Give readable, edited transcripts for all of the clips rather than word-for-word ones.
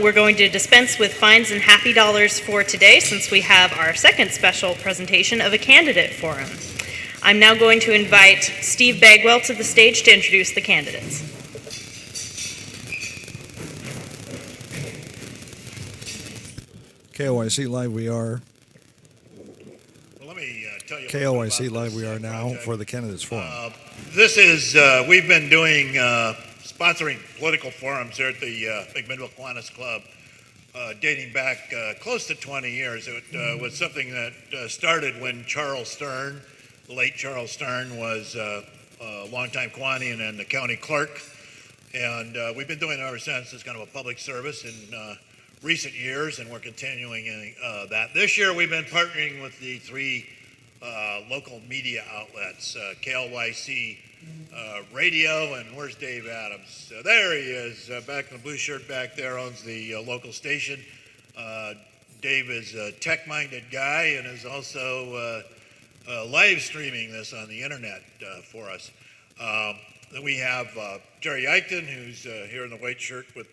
We're going to dispense with fines and happy dollars for today since we have our second special presentation of a candidate forum. I'm now going to invite Steve Bagwell to the stage to introduce the candidates. KIC Live we are. Well, let me tell you KIC Live we are now project. For the Candidates Forum. This is, we've been doing, sponsoring political forums here at the McMinnville Kiwanis Club dating back close to 20 years. It was something that started when Charles Stern, the late Charles Stern, was a longtime Kiwanian and the county clerk. And we've been doing it ever since as kind of a public service in recent years, and we're continuing that. This year we've been partnering with the three local media outlets, KIYC Radio, and where's Dave Adams? There he is, back in the blue shirt back there, owns the local station. Dave is a tech-minded guy and is also live streaming this on the internet for us. Then we have Jerry Eichten, who's here in the white shirt with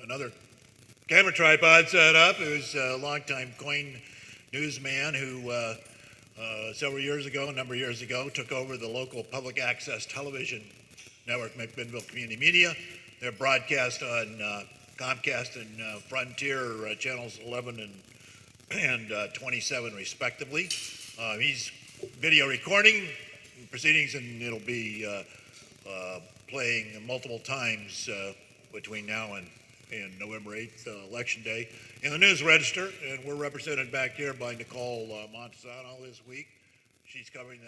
another camera tripod set up, who's a longtime coin newsman who a number of years ago, took over the local public access television network, McMinnville Community Media. They're broadcast on Comcast and Frontier channels 11 and 27 respectively. He's video recording proceedings, and it'll be playing multiple times between now and November 8th, Election Day, in the News Register. And we're represented back here by Nicole Montesano this week. She's covering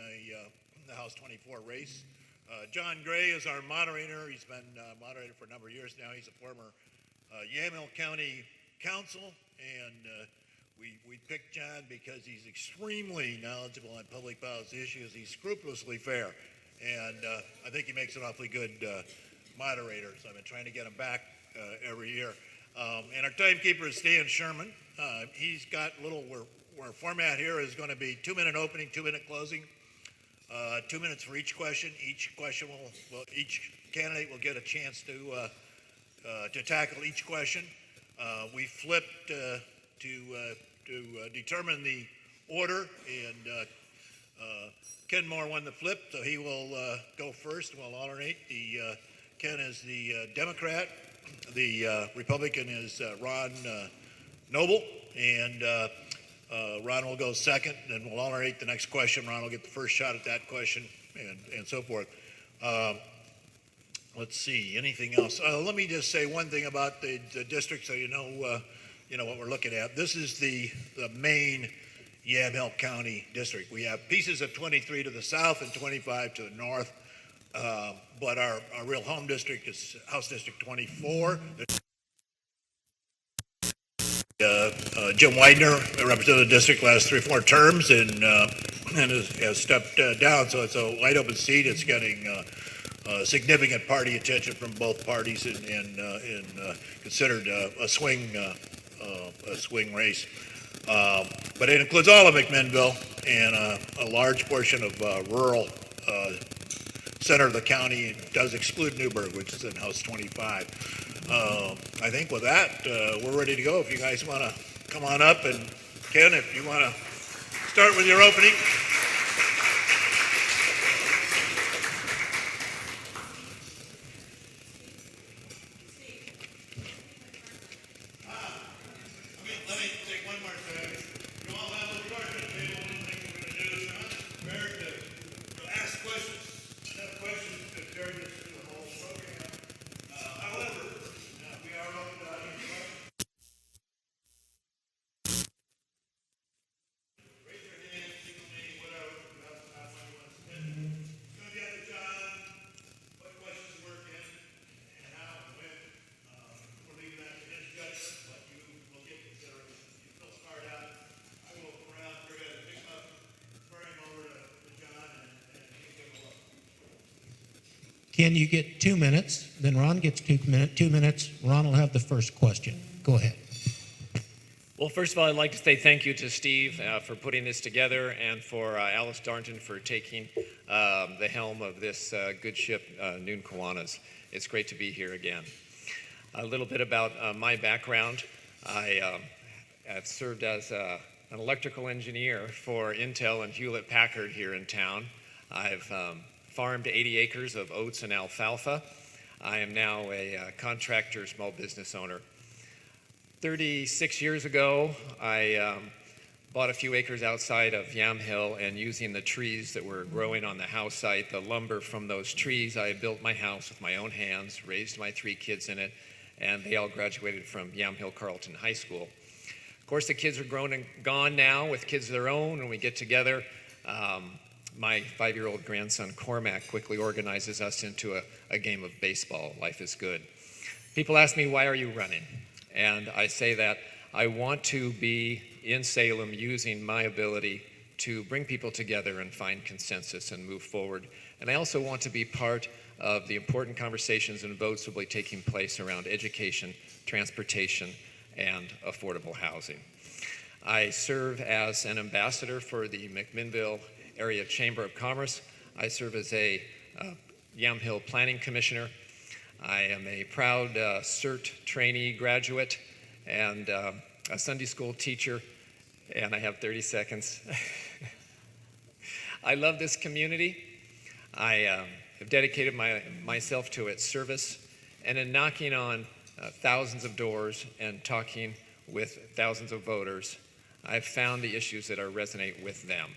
the House 24 race. John Gray is our moderator. He's been moderator for a number of years now. He's a former Yamhill County Council, and we picked John because he's extremely knowledgeable on public policy issues. He's scrupulously fair, and I think he makes an awfully good moderator, so I've been trying to get him back every year. And our timekeeper is Stan Sherman. He's got our format here is going to be 2-minute opening, 2-minute closing, 2 minutes for each question. Each candidate will get a chance to tackle each question. We flipped to determine the order, and Ken Moore won the flip, so he will go first. We'll alternate. Ken is the Democrat. The Republican is Ron Noble, and Ron will go second, and we'll alternate the next question. Ron will get the first shot at that question, and so forth. Let's see, anything else? Let me just say one thing about the district, so you know what we're looking at. This is the main Yamhill County district. We have pieces of 23 to the south and 25 to the north. But our real home district is House District 24. Jim Widener represented the district last 3 or 4 terms and has stepped down, so it's a wide open seat. It's getting significant party attention from both parties and considered a swing race. But it includes all of McMinnville and a large portion of rural center of the county. It does exclude Newburgh, which is in House 25. I think with that, we're ready to go. If you guys want to come on up, and Ken, if you want to start with your opening. Let me take one more thing. You all have the question table. One thing we're going to do is prepare to ask questions. Have questions to carry this through the whole program. However, we are open to audience questions. Raise your hand, single name, whatever. That's how you want to spend it. It's going to be up to John. What questions work in, and how and when. We're leaving that to his judgment, but you will get consideration. You'll start out. I will go around, we're going to pick up, turn him over to John, and give him a look. Ken, you get 2 minutes, then Ron gets 2 minutes. Ron will have the first question. Go ahead. Well, first of all, I'd like to say thank you to Steve for putting this together, and for Alice Darnton for taking the helm of this good ship, Noon Kiwanis. It's great to be here again. A little bit about my background. I have served as an electrical engineer for Intel and Hewlett Packard here in town. I've farmed 80 acres of oats and alfalfa. I am now a contractor, small business owner. 36 years ago, I bought a few acres outside of Yamhill, and using the trees that were growing on the house site, the lumber from those trees, I built my house with my own hands, raised my 3 kids in it, and they all graduated from Yamhill Carleton High School. Of course, the kids are grown and gone now with kids of their own, and we get together. My 5-year-old grandson, Cormac, quickly organizes us into a game of baseball. Life is good. People ask me, why are you running? And I say that I want to be in Salem using my ability to bring people together and find consensus and move forward. And I also want to be part of the important conversations and votes that will be taking place around education, transportation, and affordable housing. I serve as an ambassador for the McMinnville Area Chamber of Commerce. I serve as a Yamhill Planning Commissioner. I am a proud CERT trainee graduate and a Sunday school teacher, and I have 30 seconds. I love this community. I have dedicated myself to its service, and in knocking on thousands of doors and talking with thousands of voters, I've found the issues that resonate with them.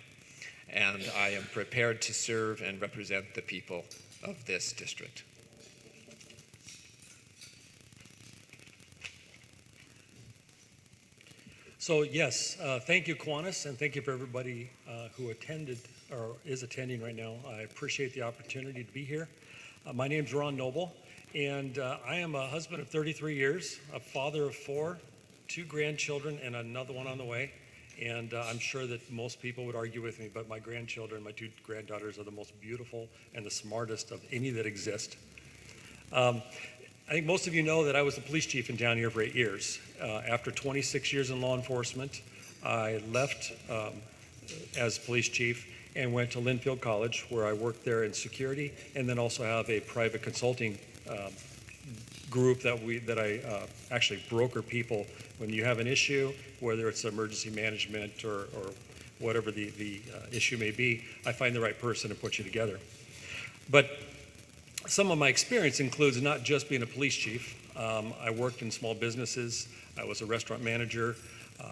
And I am prepared to serve and represent the people of this district. So yes, thank you, KIwanis, and thank you for everybody who attended or is attending right now. I appreciate the opportunity to be here. My name's Ron Noble, and I am a husband of 33 years, a father of 4, 2 grandchildren, and another one on the way. And I'm sure that most people would argue with me, but my grandchildren, my 2 granddaughters, are the most beautiful and the smartest of any that exist. I think most of you know that I was the police chief in town here for 8 years. After 26 years in law enforcement, I left as police chief and went to Linfield College, where I worked there in security, and then also have a private consulting group that I actually broker people when you have an issue, whether it's emergency management or whatever the issue may be. I find the right person and put you together. But some of my experience includes not just being a police chief. I worked in small businesses. I was a restaurant manager,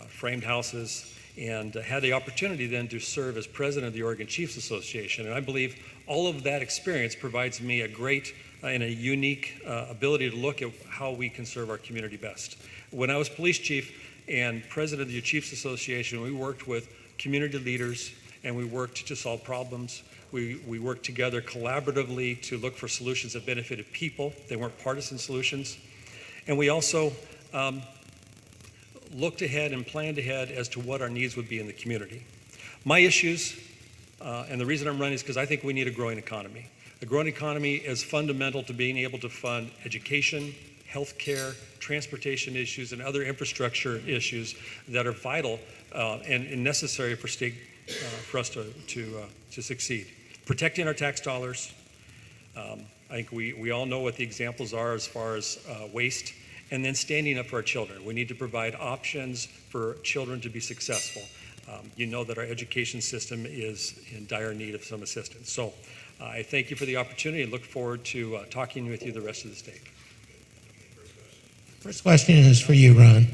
framed houses, and had the opportunity then to serve as president of the Oregon Chiefs Association. And I believe all of that experience provides me a great and a unique ability to look at how we can serve our community best. When I was police chief and president of the Chiefs Association, we worked with community leaders and we worked to solve problems. We worked together collaboratively to look for solutions that benefited people. They weren't partisan solutions. And we also looked ahead and planned ahead as to what our needs would be in the community. My issues, and the reason I'm running is because I think we need a growing economy. A growing economy is fundamental to being able to fund education, healthcare, transportation issues, and other infrastructure issues that are vital and necessary for us to succeed. Protecting our tax dollars. I think we all know what the examples are as far as waste, and then standing up for our children. We need to provide options for children to be successful. You know that our education system is in dire need of some assistance. So I thank you for the opportunity and look forward to talking with you the rest of this day. First question is for you, Ron.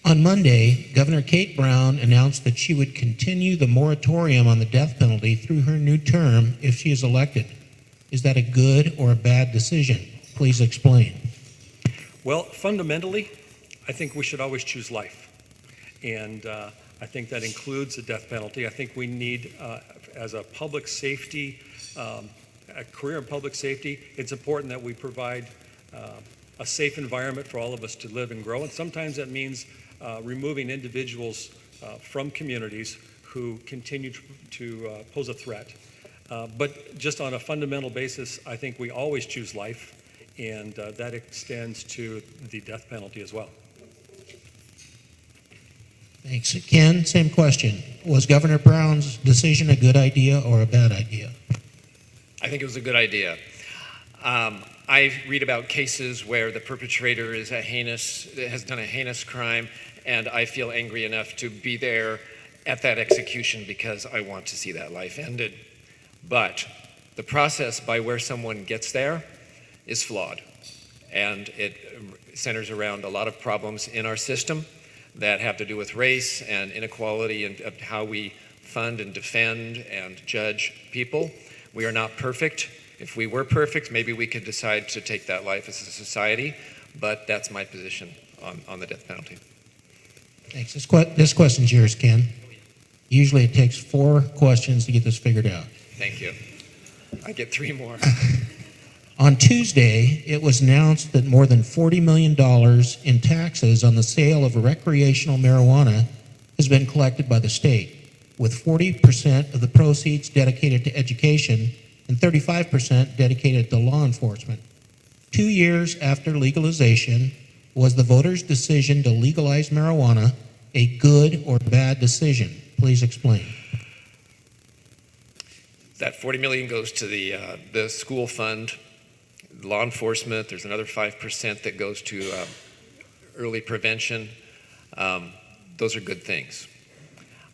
On Monday, Governor Kate Brown announced that she would continue the moratorium on the death penalty through her new term if she is elected. Is that a good or a bad decision? Please explain. Well, fundamentally, I think we should always choose life. And I think that includes the death penalty. I think we need, as a public safety, a career in public safety, it's important that we provide a safe environment for all of us to live and grow. And sometimes that means removing individuals from communities who continue to pose a threat. But just on a fundamental basis, I think we always choose life, and that extends to the death penalty as well. Thanks. Ken, same question. Was Governor Brown's decision a good idea or a bad idea? I think it was a good idea. I read about cases where the perpetrator has done a heinous crime, and I feel angry enough to be there at that execution because I want to see that life ended. But the process by where someone gets there is flawed, and it centers around a lot of problems in our system that have to do with race and inequality and of how we fund and defend and judge people. We are not perfect. If we were perfect, maybe we could decide to take that life as a society, but that's my position on the death penalty. Thanks. This question's yours, Ken. Usually it takes 4 questions to get this figured out. Thank you. I get 3 more. On Tuesday, it was announced that more than $40 million in taxes on the sale of recreational marijuana has been collected by the state, with 40% of the proceeds dedicated to education and 35% dedicated to law enforcement. 2 years after legalization, was the voters' decision to legalize marijuana a good or bad decision? Please explain. That $40 million goes to the school fund, law enforcement. There's another 5% that goes to early prevention. Those are good things.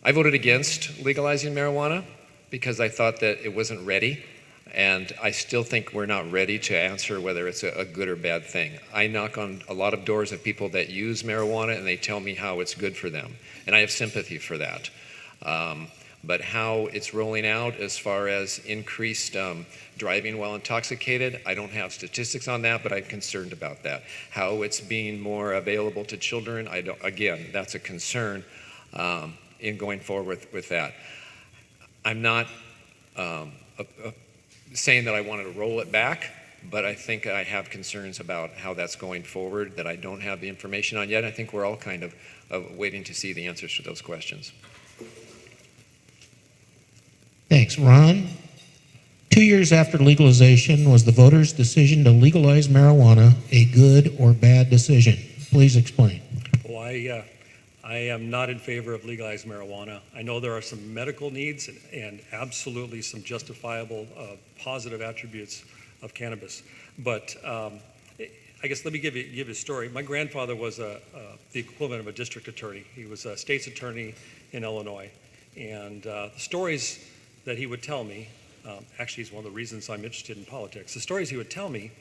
I voted against legalizing marijuana because I thought that it wasn't ready, and I still think we're not ready to answer whether it's a good or bad thing. I knock on a lot of doors of people that use marijuana, and they tell me how it's good for them, and I have sympathy for that. But how it's rolling out as far as increased driving while intoxicated, I don't have statistics on that, but I'm concerned about that. How it's being more available to children, again, that's a concern in going forward with that. I'm not saying that I wanted to roll it back, but I think I have concerns about how that's going forward that I don't have the information on yet. I think we're all kind of waiting to see the answers to those questions. Thanks. Ron, 2 years after legalization, was the voters' decision to legalize marijuana a good or bad decision? Please explain. Well, I am not in favor of legalized marijuana. I know there are some medical needs and absolutely some justifiable positive attributes of cannabis. But I guess let me give you a story. My grandfather was the equivalent of a district attorney. He was a state's attorney in Illinois. And the stories that he would tell me, actually is one of the reasons I'm interested in politics, the stories he would tell me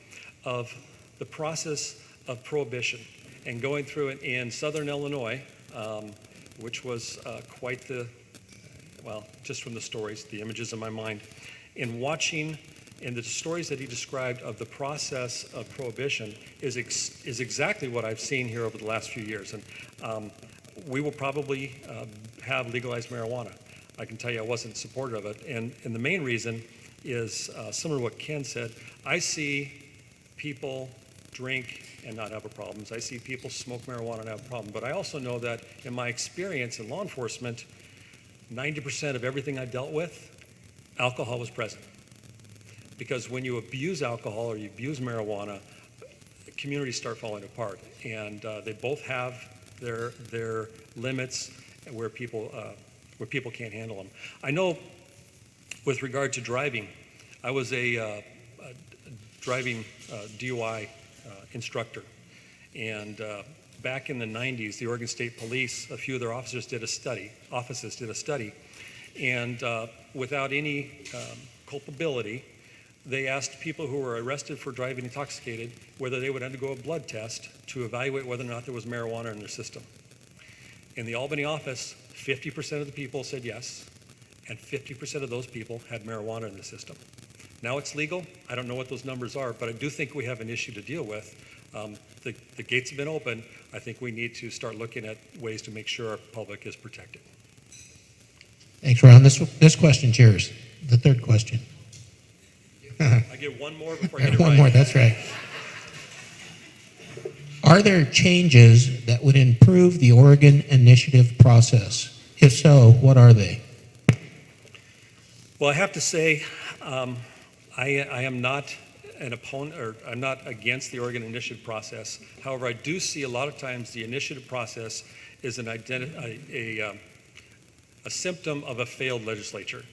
of the process of prohibition and going through it in southern Illinois, which was quite the, well, just from the stories, the images in my mind, in watching, and the stories that he described of the process of prohibition is exactly what I've seen here over the last few years. And we will probably have legalized marijuana. I can tell you I wasn't supportive of it. And the main reason is similar to what Ken said. I see people drink and not have a problem. I see people smoke marijuana and have a problem. But I also know that in my experience in law enforcement, 90% of everything I dealt with, alcohol was present. Because when you abuse alcohol or you abuse marijuana, communities start falling apart. And they both have their limits where people can't handle them. I know with regard to driving, I was a driving DUI instructor. And back in the 90s, the Oregon State Police, a few of their officers did a study. And without any culpability, they asked people who were arrested for driving intoxicated whether they would undergo a blood test to evaluate whether or not there was marijuana in their system. In the Albany office, 50% of the people said yes, and 50% of those people had marijuana in the system. Now it's legal. I don't know what those numbers are, but I do think we have an issue to deal with. The gates have been open. I think we need to start looking at ways to make sure our public is protected. Thanks, Ron. This question's yours, the third question. I get one more before I get it One right. more, that's right. Are there changes that would improve the Oregon initiative process? If so, what are they? Well, I have to say, I am not an opponent, or I'm not against the Oregon initiative process. However, I do see a lot of times the initiative process is a symptom of a failed legislature,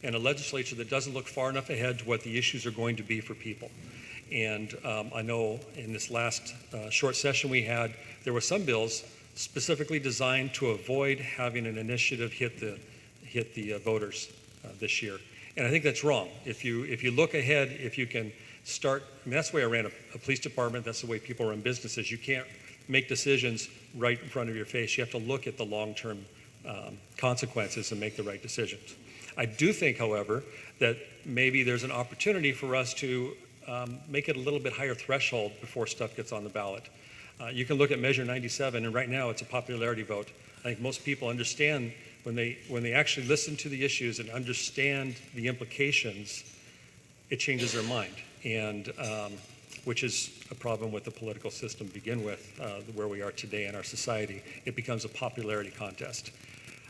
and a legislature that doesn't look far enough ahead to what the issues are going to be for people. And I know in this last short session we had, there were some bills specifically designed to avoid having an initiative hit the voters this year. And I think that's wrong. If you look ahead, if you can start, I mean, that's the way I ran a police department, that's the way people run businesses. You can't make decisions right in front of your face. You have to look at the long-term consequences and make the right decisions. I do think, however, that maybe there's an opportunity for us to make it a little bit higher threshold before stuff gets on the ballot. You can look at Measure 97, and right now it's a popularity vote. I think most people understand when they actually listen to the issues and understand the implications, it changes their mind, and which is a problem with the political system to begin with, where we are today in our society. It becomes a popularity contest.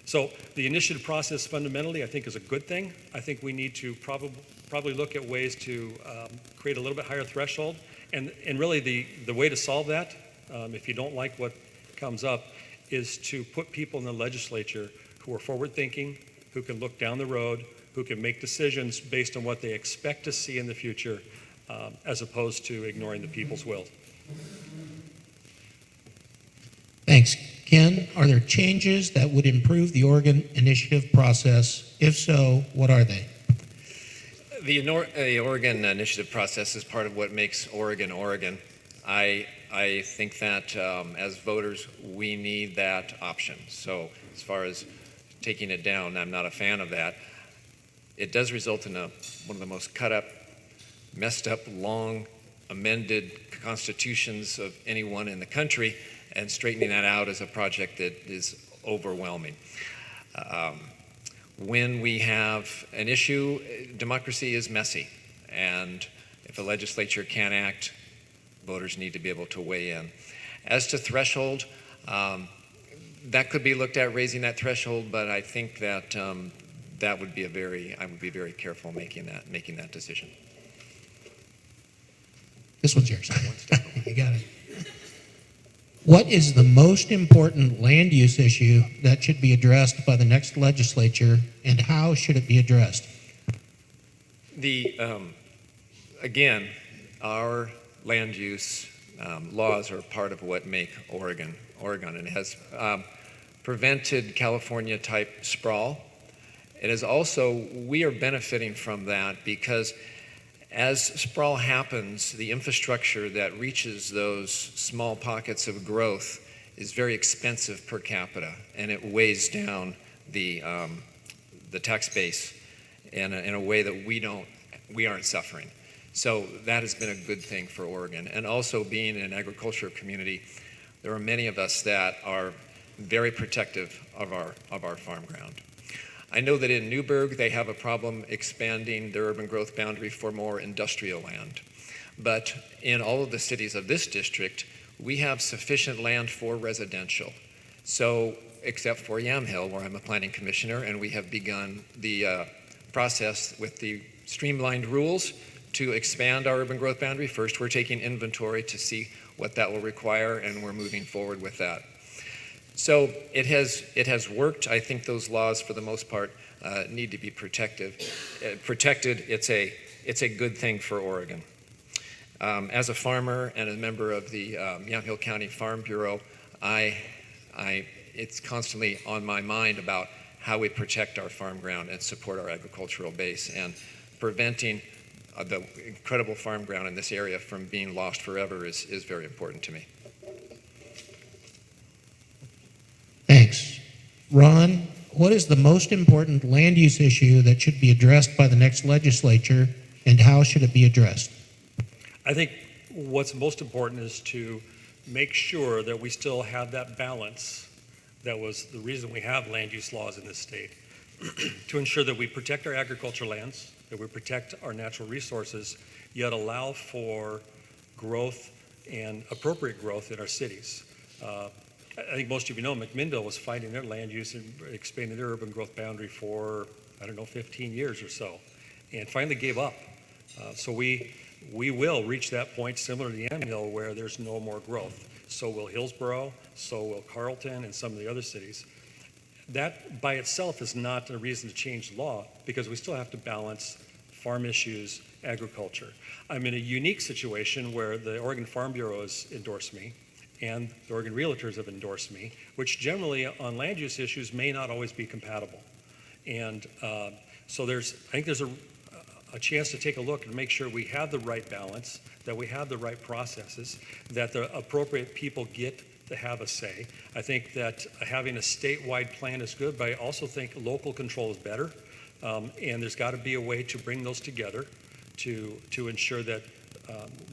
So the initiative process fundamentally, I think, is a good thing. I think we need to probably look at ways to create a little bit higher threshold. And really the way to solve that, if you don't like what comes up, is to put people in the legislature who are forward-thinking, who can look down the road, who can make decisions based on what they expect to see in the future, as opposed to ignoring the people's will. Thanks. Ken, are there changes that would improve the Oregon initiative process? If so, what are they? The Oregon initiative process is part of what makes Oregon Oregon. I think that as voters, we need that option. So as far as taking it down, I'm not a fan of that. It does result in one of the most cut up, messed up, long, amended constitutions of anyone in the country, and straightening that out is a project that is overwhelming. When we have an issue, democracy is messy, and if the legislature can't act, voters need to be able to weigh in. As to threshold, that could be looked at, raising that threshold, but I think that I would be very careful making that decision. This one's yours. You got it. What is the most important land use issue that should be addressed by the next legislature, and how should it be addressed? Again, our land use laws are part of what make Oregon, and it has prevented California-type sprawl. It is also, we are benefiting from that because as sprawl happens, the infrastructure that reaches those small pockets of growth is very expensive per capita, and it weighs down the tax base in a way that we aren't suffering. So that has been a good thing for Oregon. And also being an agricultural community, there are many of us that are very protective of our farm ground. I know that in Newburgh, they have a problem expanding their urban growth boundary for more industrial land. But in all of the cities of this district, we have sufficient land for residential. So, except for Yamhill, where I'm a planning commissioner, and we have begun the process with the streamlined rules to expand our urban growth boundary. First, we're taking inventory to see what that will require, and we're moving forward with that. So it has worked. I think those laws, for the most part, need to be protected. It's a good thing for Oregon. As a farmer and a member of the Yamhill County Farm Bureau, it's constantly on my mind about how we protect our farm ground and support our agricultural base, and preventing the incredible farm ground in this area from being lost forever is very important to me. Thanks. Ron, what is the most important land use issue that should be addressed by the next legislature, and how should it be addressed? I think what's most important is to make sure that we still have that balance that was the reason we have land use laws in this state, to ensure that we protect our agricultural lands, that we protect our natural resources, yet allow for growth and appropriate growth in our cities. I think most of you know McMinnville was fighting their land use and expanding their urban growth boundary for, 15 years or so, and finally gave up. So we will reach that point similar to Yamhill where there's no more growth. So will Hillsborough, so will Carlton, and some of the other cities. That by itself is not a reason to change the law, because we still have to balance farm issues, agriculture. I'm in a unique situation where the Oregon Farm Bureau has endorsed me and the Oregon Realtors have endorsed me, which generally on land use issues may not always be compatible. And so I think there's a chance to take a look and make sure we have the right balance, that we have the right processes, that the appropriate people get to have a say. I think that having a statewide plan is good, but I also think local control is better. And there's got to be a way to bring those together to ensure that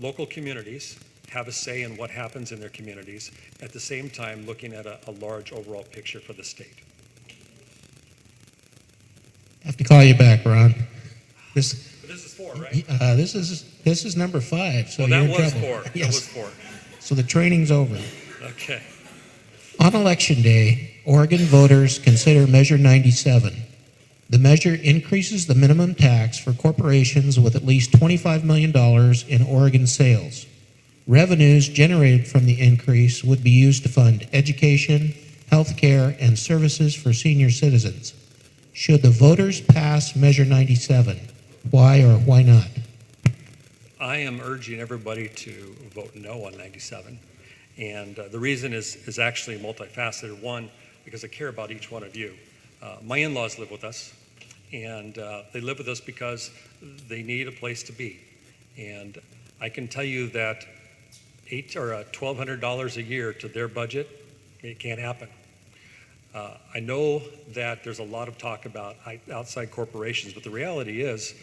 local communities have a say in what happens in their communities, at the same time looking at a large overall picture for the state. I have to call you back, Ron. But this is 4, right? This is number 5. So Well, that you're in was trouble. 4. Yes. That was 4. So the training's over. Okay. On Election Day, Oregon voters consider Measure 97. The measure increases the minimum tax for corporations with at least $25 million in Oregon sales. Revenues generated from the increase would be used to fund education, health care, and services for senior citizens. Should the voters pass Measure 97? Why or why not? I am urging everybody to vote no on 97. And the reason is actually multifaceted. One, because I care about each one of you. My in-laws live with us, and they live with us because they need a place to be. And I can tell you that $1,200 a year to their budget, it can't happen. I know that there's a lot of talk about outside corporations, but the reality is,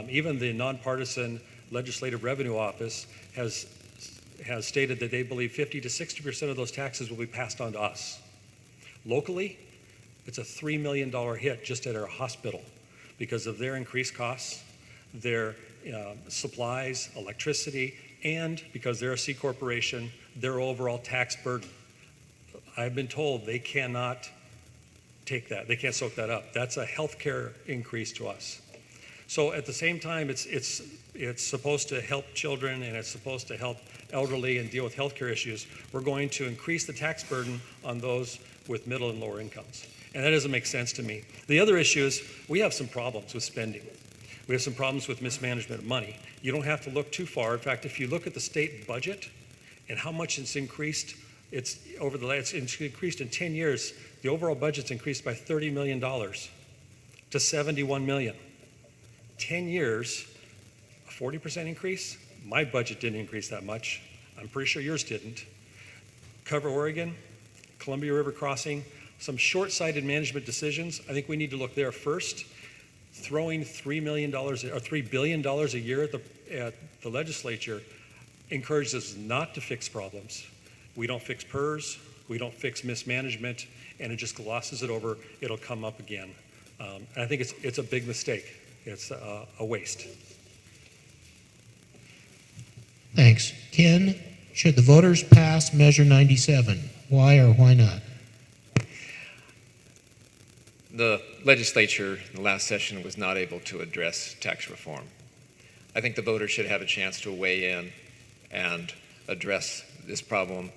even the nonpartisan Legislative Revenue Office has stated that they believe 50 to 60% of those taxes will be passed on to us. Locally, it's a $3 million hit just at our hospital because of their increased costs, their supplies, electricity, and because they're a C corporation, their overall tax burden. I've been told they cannot take that. They can't soak that up. That's a healthcare increase to us. So at the same time, it's supposed to help children and it's supposed to help elderly and deal with healthcare issues. We're going to increase the tax burden on those with middle and lower incomes. And that doesn't make sense to me. The other issue is we have some problems with spending. We have some problems with mismanagement of money. You don't have to look too far. In fact, if you look at the state budget and how much it's increased, it's increased in 10 years. The overall budget's increased by $30 million to $71 million. 10 years, a 40% increase? My budget didn't increase that much. I'm pretty sure yours didn't. Cover Oregon, Columbia River Crossing, some short-sighted management decisions. I think we need to look there first. Throwing $3 billion a year at the legislature encourages us not to fix problems. We don't fix PERS, we don't fix mismanagement, and it just glosses it over. It'll come up again. And I think it's a big mistake. It's a waste. Thanks. Ken, should the voters pass Measure 97? Why or why not? The legislature in the last session was not able to address tax reform. I think the voters should have a chance to weigh in and address this problem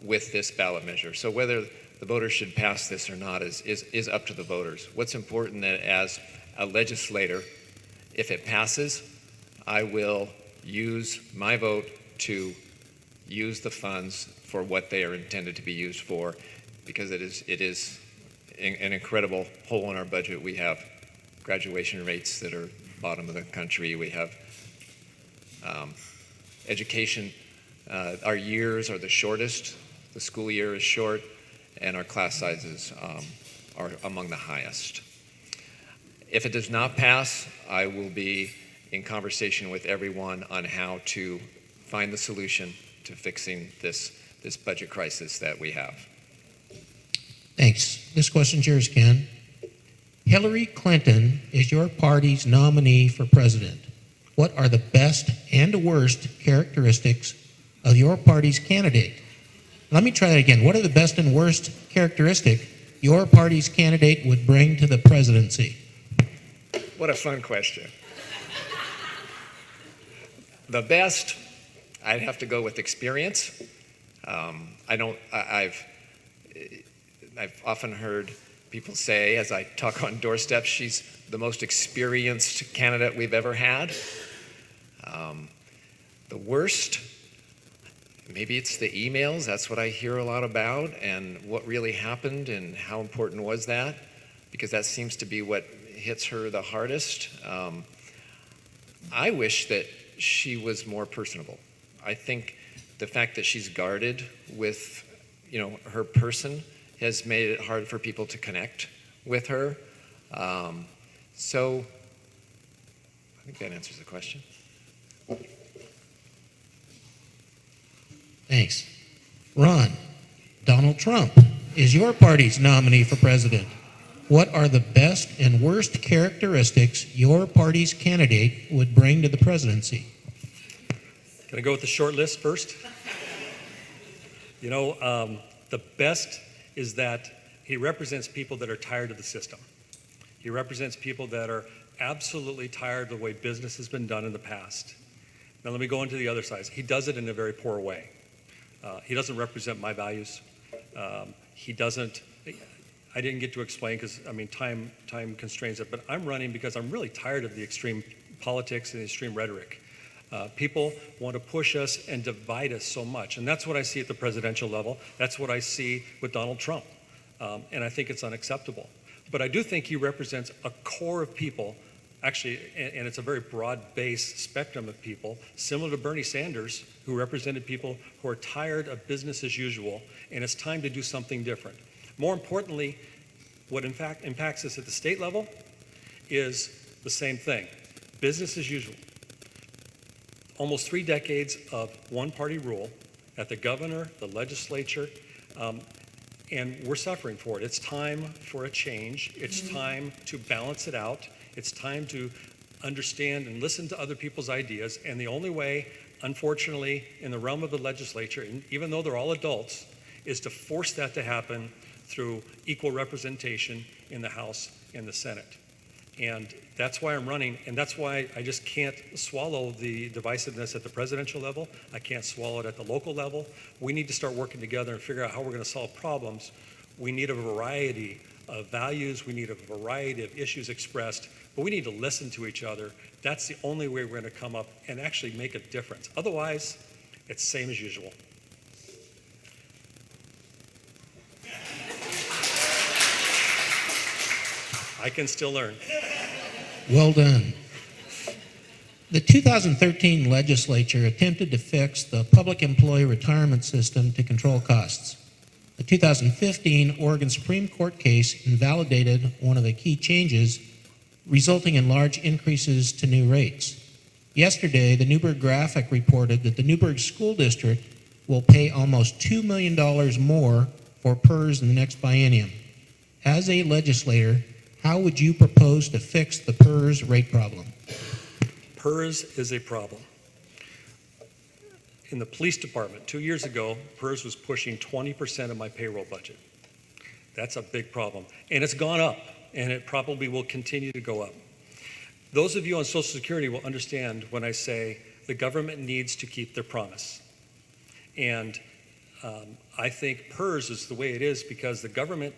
with this ballot measure. So whether the voters should pass this or not is up to the voters. What's important that as a legislator, if it passes, I will use my vote to use the funds for what they are intended to be used for, because it is an incredible hole in our budget. We have graduation rates that are bottom of the country. We have education. Our years are the shortest. The school year is short, and our class sizes are among the highest. If it does not pass, I will be in conversation with everyone on how to find the solution to fixing this budget crisis that we have. Thanks. This question's yours, Ken. Hillary Clinton is your party's nominee for president. What are the best and worst characteristics of your party's candidate? Let me try that again. What are the best and worst characteristic your party's candidate would bring to the presidency? What a fun question. The best, I'd have to go with experience. I've often heard People say, as I talk on doorsteps, she's the most experienced candidate we've ever had. The worst, maybe it's the emails. That's what I hear a lot about, and what really happened and how important was that, because that seems to be what hits her the hardest. I wish that she was more personable. I think the fact that she's guarded with, her person has made it hard for people to connect with her. So I think that answers the question. Thanks. Ron, Donald Trump is your party's nominee for president. What are the best and worst characteristics your party's candidate would bring to the presidency? Can I go with the short list first? The best is that he represents people that are tired of the system. He represents people that are absolutely tired of the way business has been done in the past. Now let me go into the other side. He does it in a very poor way. He doesn't represent my values. He doesn't, I didn't get to explain because, time constrains it, but I'm running because I'm really tired of the extreme politics and the extreme rhetoric. People want to push us and divide us so much, and that's what I see at the presidential level. That's what I see with Donald Trump, and I think it's unacceptable. But I do think he represents a core of people, actually, and it's a very broad-based spectrum of people, similar to Bernie Sanders, who represented people who are tired of business as usual, and it's time to do something different. More importantly, what in fact impacts us at the state level is the same thing, business as usual. Almost 3 decades of one-party rule at the governor, the legislature, and we're suffering for it. It's time for a change. It's time to balance it out. It's time to understand and listen to other people's ideas. And the only way, unfortunately, in the realm of the legislature, and even though they're all adults, is to force that to happen through equal representation in the House and the Senate. And that's why I'm running, and that's why I just can't swallow the divisiveness at the presidential level. I can't swallow it at the local level. We need to start working together and figure out how we're going to solve problems. We need a variety of values. We need a variety of issues expressed, but we need to listen to each other. That's the only way we're going to come up and actually make a difference. Otherwise, it's same as usual. I can still learn. Well done. The 2013 legislature attempted to fix the public employee retirement system to control costs. The 2015 Oregon Supreme Court case invalidated one of the key changes, resulting in large increases to new rates. Yesterday, the Newburgh Graphic reported that the Newburgh School District will pay almost $2 million more for PERS in the next biennium. As a legislator, how would you propose to fix the PERS rate problem? PERS is a problem. In the police department, 2 years ago, PERS was pushing 20% of my payroll budget. That's a big problem. And it's gone up, and it probably will continue to go up. Those of you on Social Security will understand when I say the government needs to keep their promise. And I think PERS is the way it is because the government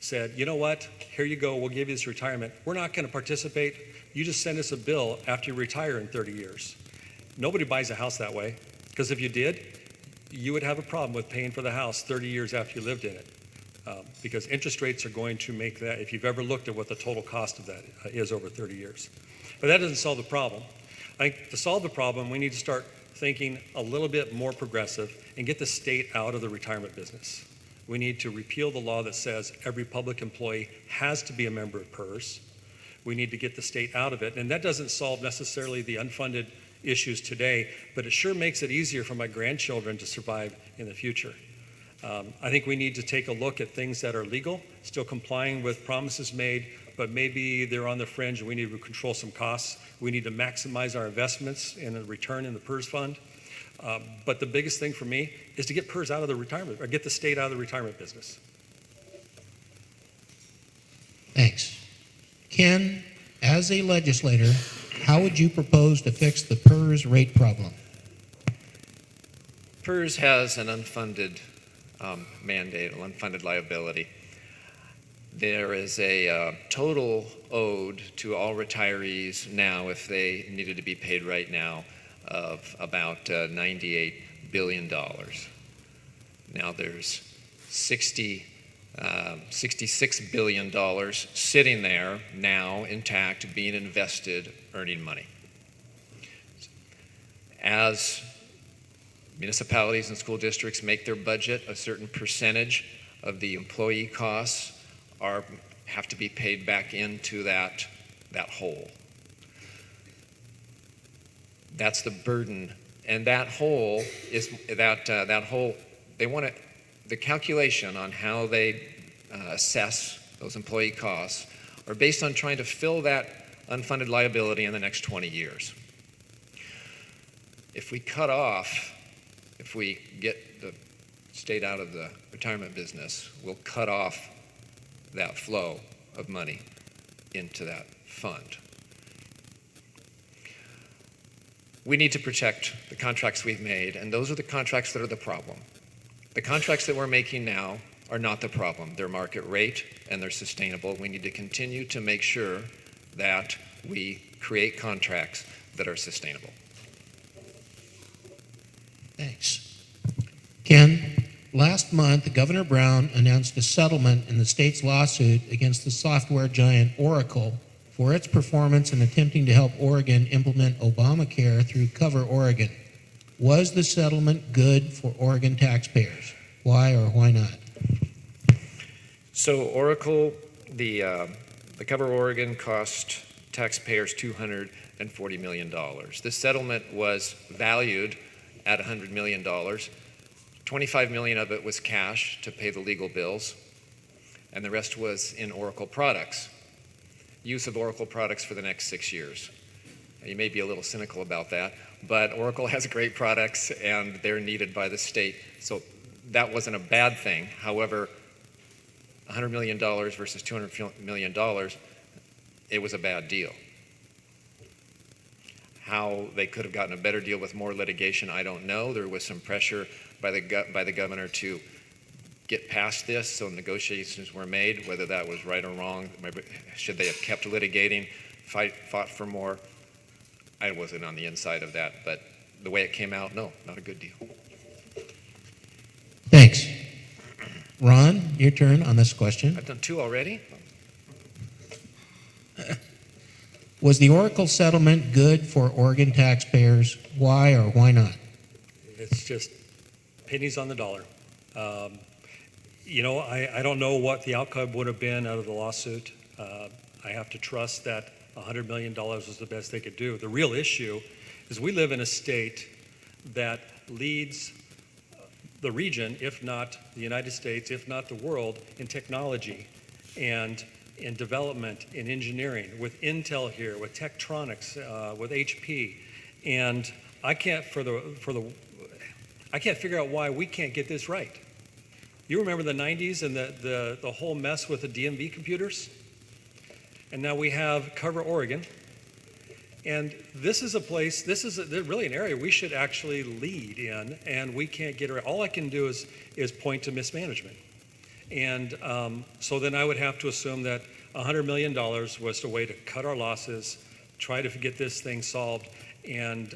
said, you know what, here you go, we'll give you this retirement. We're not going to participate. You just send us a bill after you retire in 30 years. Nobody buys a house that way, because if you did, you would have a problem with paying for the house 30 years after you lived in it, because interest rates are going to make that, if you've ever looked at what the total cost of that is over 30 years. But that doesn't solve the problem. I think to solve the problem, we need to start thinking a little bit more progressive and get the state out of the retirement business. We need to repeal the law that says every public employee has to be a member of PERS. We need to get the state out of it. And that doesn't solve necessarily the unfunded issues today, but it sure makes it easier for my grandchildren to survive in the future. I think we need to take a look at things that are legal, still complying with promises made, but maybe they're on the fringe and we need to control some costs. We need to maximize our investments in a return in the PERS fund. But the biggest thing for me is to get PERS out of the retirement, or get the state out of the retirement business. Thanks. Ken, as a legislator, how would you propose to fix the PERS rate problem? PERS has an unfunded mandate, an unfunded liability. There is a total owed to all retirees now, if they needed to be paid right now, of about $98 billion. Now there's $66 billion sitting there now intact, being invested, earning money. As municipalities and school districts make their budget, a certain percentage of the employee costs have to be paid back into that hole. That's the burden, and that hole is that hole. They want it. The calculation on how they assess those employee costs are based on trying to fill that unfunded liability in the next 20 years. If we get the state out of the retirement business, we'll cut off that flow of money into that fund. We need to protect the contracts we've made, and those are the contracts that are the problem. The contracts that we're making now are not the problem. They're market rate and they're sustainable. We need to continue to make sure that we create contracts that are sustainable. Thanks. Ken, last month, Governor Brown announced a settlement in the state's lawsuit against the software giant Oracle for its performance in attempting to help Oregon implement Obamacare through Cover Oregon. Was the settlement good for Oregon taxpayers? Why or why not? So Oracle, the Cover Oregon cost taxpayers $240 million. This settlement was valued at $100 million. $25 million of it was cash to pay the legal bills, and the rest was in Oracle products, use of Oracle products for the next 6 years. You may be a little cynical about that, but Oracle has great products and they're needed by the state, so that wasn't a bad thing. However, $100 million versus $200 million, it was a bad deal. How they could have gotten a better deal with more litigation, I don't know. There was some pressure by the governor to get past this, so negotiations were made. Whether that was right or wrong, should they have kept litigating, fought for more? I wasn't on the inside of that, but the way it came out, no, not a good deal. Thanks. Ron, your turn on this question. I've done 2 already. Was the Oracle settlement good for Oregon taxpayers? Why or why not? It's just pennies on the dollar. I don't know what the outcome would have been out of the lawsuit. I have to trust that $100 million was the best they could do. The real issue is we live in a state that leads the region, if not the United States, if not the world, in technology and in development, in engineering, with Intel here, with Tektronix, with HP, and I can't figure out why we can't get this right. You remember the 90s and the whole mess with the DMV computers? And now we have Cover Oregon. And this is really an area we should actually lead in, and we can't get it right. All I can do is point to mismanagement. And so then I would have to assume that $100 million was the way to cut our losses, try to get this thing solved. And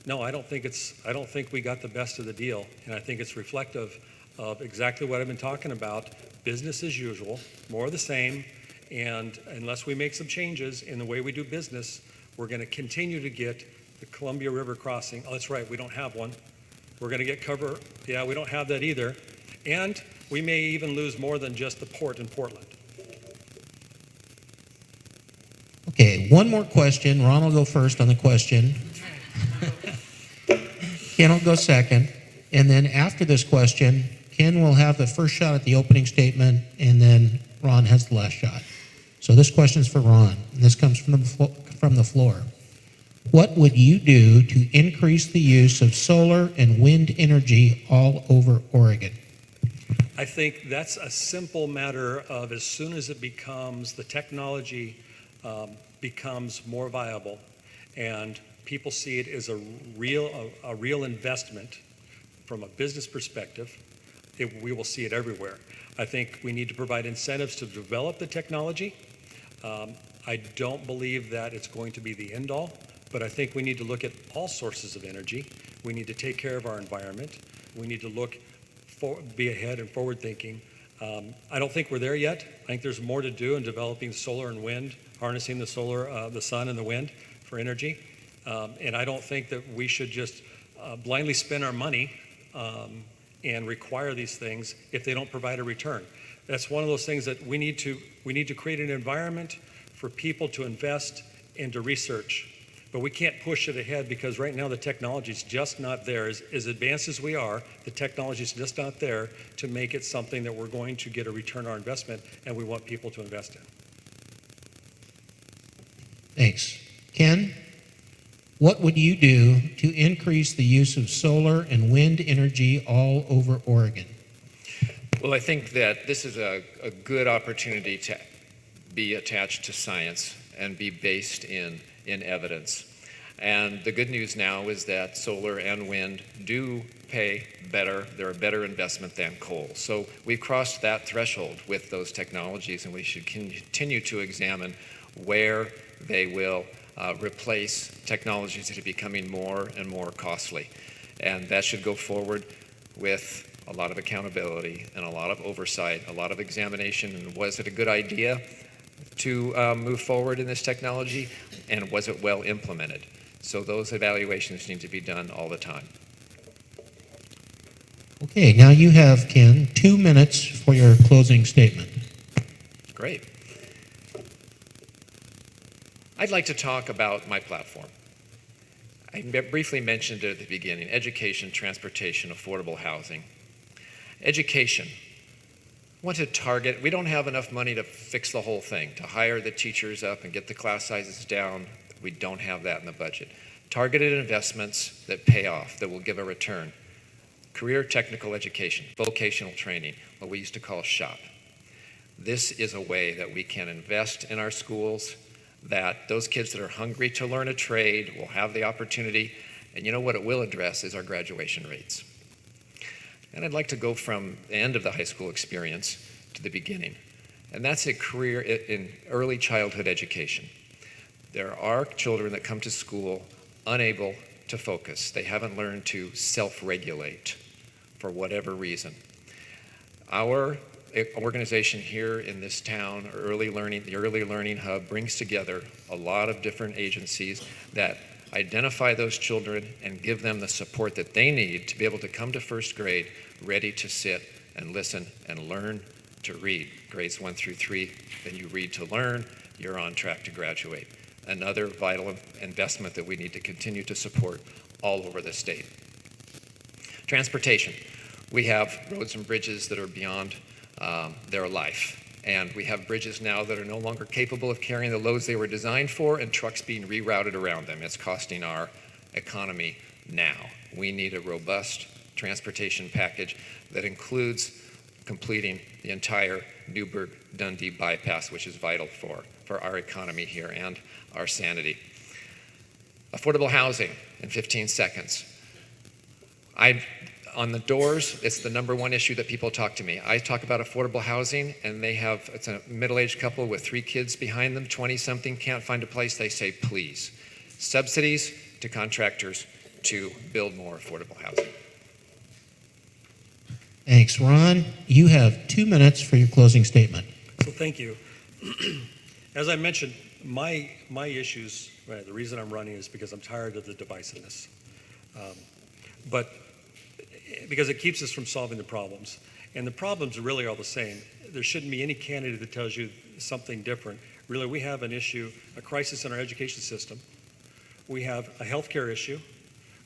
no, I don't think we got the best of the deal. And I think it's reflective of exactly what I've been talking about, business as usual, more of the same. And unless we make some changes in the way we do business, we're going to continue to get the Columbia River crossing. Oh, that's right, we don't have one. We're going to get cover. Yeah, we don't have that either. And we may even lose more than just the port in Portland. Okay, one more question. Ron will go first on the question. Ken will go second. And then after this question, Ken will have the first shot at the opening statement, and then Ron has the last shot. So this question is for Ron, and this comes from the floor. What would you do to increase the use of solar and wind energy all over Oregon? I think that's a simple matter of as soon as it becomes, the technology becomes more viable and people see it as a real investment from a business perspective, we will see it everywhere. I think we need to provide incentives to develop the technology. I don't believe that it's going to be the end all, but I think we need to look at all sources of energy. We need to take care of our environment. We need to be ahead and forward thinking. I don't think we're there yet. I think there's more to do in developing solar and wind, harnessing the sun and the wind for energy. And I don't think that we should just blindly spend our money and require these things if they don't provide a return. That's one of those things that we need to create an environment for people to invest and to research. But we can't push it ahead because right now the technology is just not there. As advanced as we are, the technology is just not there to make it something that we're going to get a return on our investment and we want people to invest in. Thanks. Ken, what would you do to increase the use of solar and wind energy all over Oregon? Well, I think that this is a good opportunity to be attached to science and be based in evidence. And the good news now is that solar and wind do pay better. They're a better investment than coal. So we've crossed that threshold with those technologies, and we should continue to examine where they will replace technologies that are becoming more and more costly. And that should go forward with a lot of accountability and a lot of oversight, a lot of examination. And was it a good idea to move forward in this technology? And was it well implemented? So those evaluations need to be done all the time. Okay, now you have, Ken, 2 minutes for your closing statement. Great. I'd like to talk about my platform. I briefly mentioned it at the beginning: education, transportation, affordable housing. Education. I want to target, we don't have enough money to fix the whole thing, to hire the teachers up and get the class sizes down. We don't have that in the budget. Targeted investments that pay off, that will give a return. Career technical education, vocational training, what we used to call SHOP. This is a way that we can invest in our schools, that those kids that are hungry to learn a trade will have the opportunity. And you know what it will address is our graduation rates. And I'd like to go from the end of the high school experience to the beginning. And that's a career in early childhood education. There are children that come to school unable to focus. They haven't learned to self-regulate for whatever reason. Our organization here in this town, the Early Learning Hub, brings together a lot of different agencies that identify those children and give them the support that they need to be able to come to first grade ready to sit and listen and learn to read. Grades 1 through 3, then you read to learn, you're on track to graduate. Another vital investment that we need to continue to support all over the state. Transportation. We have roads and bridges that are beyond their life. And we have bridges now that are no longer capable of carrying the loads they were designed for, and trucks being rerouted around them. It's costing our economy now. We need a robust transportation package that includes completing the entire Newburgh-Dundee bypass, which is vital for our economy here and our sanity. Affordable housing in 15 seconds. On the doors, it's the number one issue that people talk to me. I talk about affordable housing, and it's a middle-aged couple with 3 kids behind them, 20-something, can't find a place. They say, please. Subsidies to contractors to build more affordable housing. Thanks. Ron, you have 2 minutes for your closing statement. So thank you. As I mentioned, my issues, the reason I'm running is because I'm tired of the divisiveness. But because it keeps us from solving the problems. And the problems really are the same. There shouldn't be any candidate that tells you something different. Really, we have an issue, a crisis in our education system. We have a healthcare issue.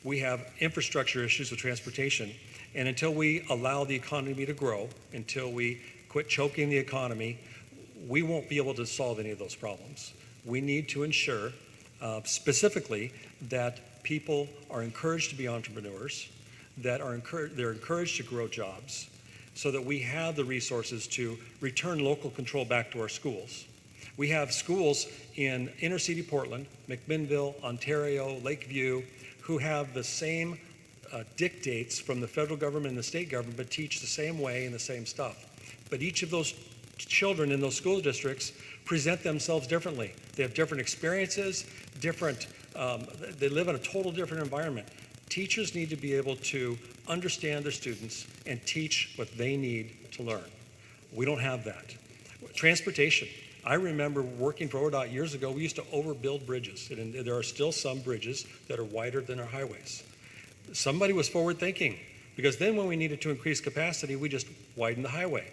We have infrastructure issues with transportation. And until we allow the economy to grow, until we quit choking the economy, we won't be able to solve any of those problems. We need to ensure specifically that people are encouraged to be entrepreneurs, that they're encouraged to grow jobs, so that we have the resources to return local control back to our schools. We have schools in inner city Portland, McMinnville, Ontario, Lakeview, who have the same dictates from the federal government and the state government, but teach the same way and the same stuff. But each of those children in those school districts present themselves differently. They have different experiences, they live in a total different environment. Teachers need to be able to understand their students and teach what they need to learn. We don't have that. Transportation. I remember working for ODOT years ago, we used to overbuild bridges, and there are still some bridges that are wider than our highways. Somebody was forward thinking, because then when we needed to increase capacity, we just widened the highway.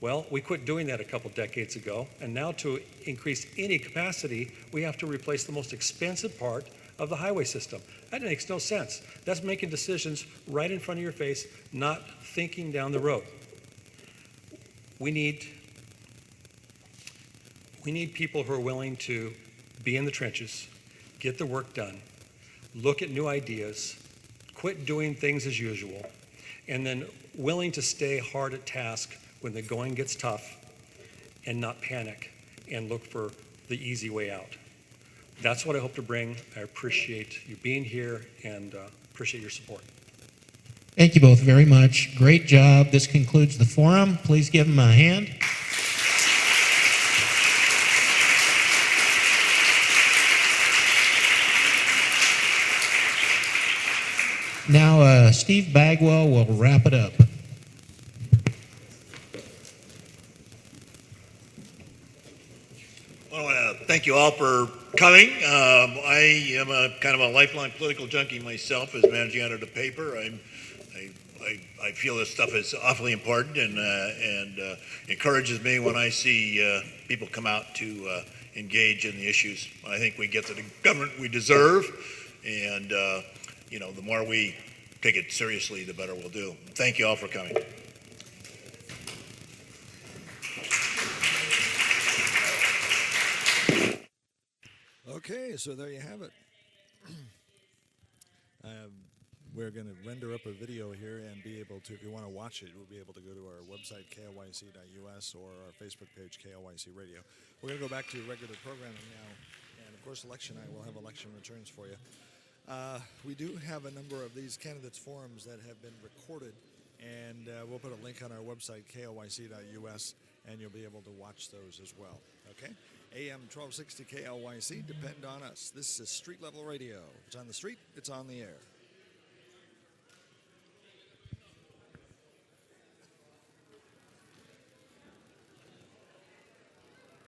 Well, we quit doing that a couple decades ago, and now to increase any capacity, we have to replace the most expensive part of the highway system. That makes no sense. That's making decisions right in front of your face, not thinking down the road. We need people who are willing to be in the trenches, get the work done, look at new ideas, quit doing things as usual, and then willing to stay hard at task when the going gets tough and not panic and look for the easy way out. That's what I hope to bring. I appreciate you being here and appreciate your support. Thank you both very much. Great job. This concludes the forum. Please give them a hand. Now, Steve Bagwell will wrap it up. Well, I want to thank you all for coming. I am a kind of a lifelong political junkie myself as managing editor of the paper. I feel this stuff is awfully important and encourages me when I see people come out to engage in the issues. I think we get the government we deserve, and the more we take it seriously, the better we'll do. Thank you all for coming. Okay, so there you have it. We're going to render up a video here and be able to, if you want to watch it, you'll be able to go to our website, KIWC.us, or our Facebook page, KIWC Radio. We're going to go back to regular programming now. And, of course, election night, we'll have election returns for you. We do have a number of these candidates forums that have been recorded, and we'll put a link on our website, KIWC.us, and you'll be able to watch those as well. Okay? AM 1260 KLYC, depend on us. This is street level radio. If it's on the street, it's on the air.